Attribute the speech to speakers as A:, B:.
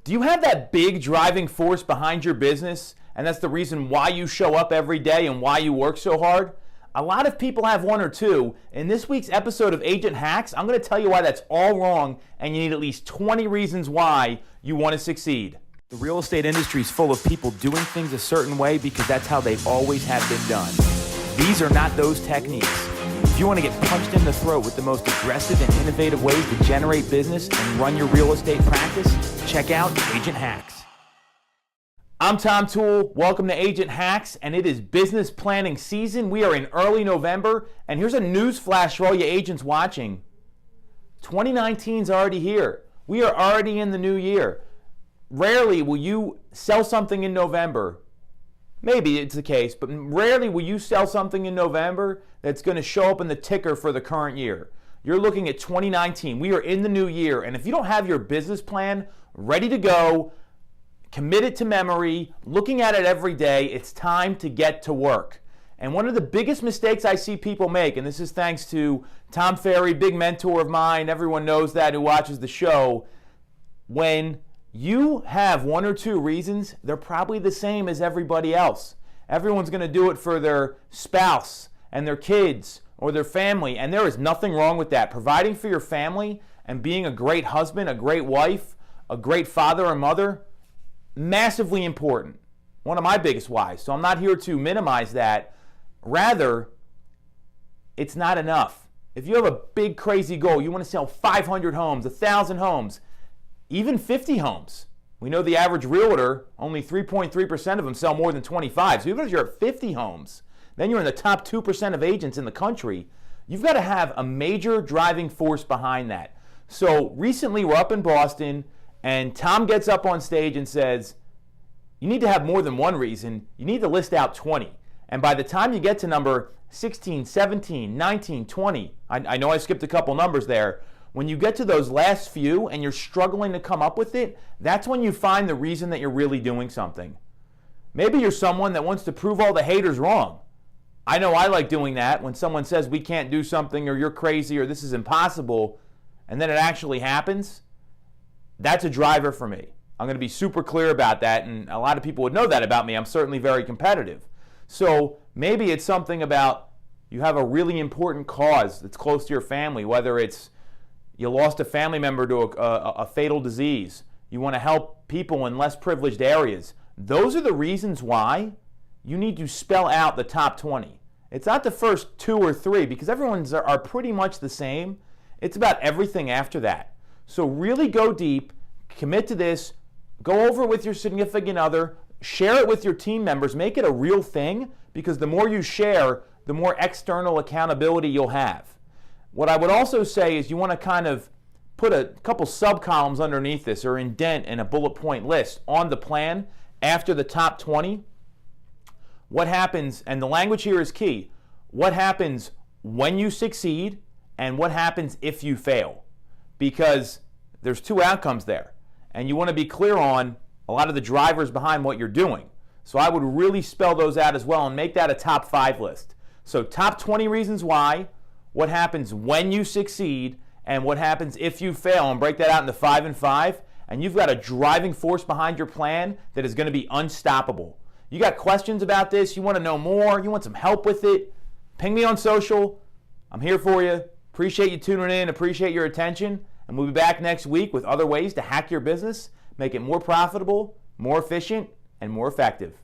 A: Do you have that big driving force behind your business, and that's the reason why you show up every day and why you work so hard? A lot of people have one or two. In this week's episode of Agent Hacks, I'm going to tell you why that's all wrong, and you need at least 20 reasons why you want to succeed. The real estate industry is full of people doing things a certain way because that's how they always have been done. These are not those techniques. If you want to get punched in the throat with the most aggressive and innovative ways to generate business and run your real estate practice, check out Agent Hacks. I'm Tom Toole. Welcome to Agent Hacks, and it is business planning season. We are in early November, and here's a news flash for all you agents watching. 2019 is already here. We are already in the new year. Rarely will you sell something in November. Maybe it's the case, but rarely will you sell something in November that's going to show up in the ticker for the current year. You're looking at 2019. We are in the new year, and if you don't have your business plan ready to go, commit it to memory, looking at it every day, it's time to get to work. And one of the biggest mistakes I see people make, and this is thanks to Tom Ferry, big mentor of mine, everyone knows that who watches the show, when you have one or two reasons, they're probably the same as everybody else. Everyone's going to do it for their spouse and their kids or their family, and there is nothing wrong with that. Providing for your family and being a great husband, a great wife, a great father or mother, massively important. One of my biggest whys. So I'm not here to minimize that. Rather, it's not enough. If you have a big, crazy goal, you want to sell 500 homes, 1,000 homes, even 50 homes. We know the average realtor, only 3.3% of them sell more than 25. So even if you're at 50 homes, then you're in the top 2% of agents in the country. You've got to have a major driving force behind that. So recently we're up in Boston, and Tom gets up on stage and says, you need to have more than one reason. You need to list out 20. And by the time you get to number 16, 17, 19, 20, I know I skipped a couple numbers there. When you get to those last few and you're struggling to come up with it, that's when you find the reason that you're really doing something. Maybe you're someone that wants to prove all the haters wrong. I know I like doing that when someone says we can't do something or you're crazy or this is impossible, and then it actually happens. That's a driver for me. I'm going to be super clear about that, and a lot of people would know that about me. I'm certainly very competitive. So maybe it's something about you have a really important cause that's close to your family, whether it's you lost a family member to a fatal disease. You want to help people in less privileged areas. Those are the reasons why you need to spell out the top 20. It's not the first two or three because everyone's are pretty much the same. It's about everything after that. So really go deep, commit to this, go over it with your significant other, share it with your team members, make it a real thing because the more you share, the more external accountability you'll have. What I would also say is you want to kind of put a couple sub-columns underneath this or indent in a bullet point list on the plan after the top 20. What happens, and the language here is key, what happens when you succeed and what happens if you fail. Because there's two outcomes there. And you want to be clear on a lot of the drivers behind what you're doing. So I would really spell those out as well and make that a top 5 list. So top 20 reasons why, what happens when you succeed, and what happens if you fail, and break that out into 5 and 5, and you've got a driving force behind your plan that is going to be unstoppable. You got questions about this, you want to know more, you want some help with it, ping me on social. I'm here for you. Appreciate you tuning in, appreciate your attention, and we'll be back next week with other ways to hack your business, make it more profitable, more efficient, and more effective.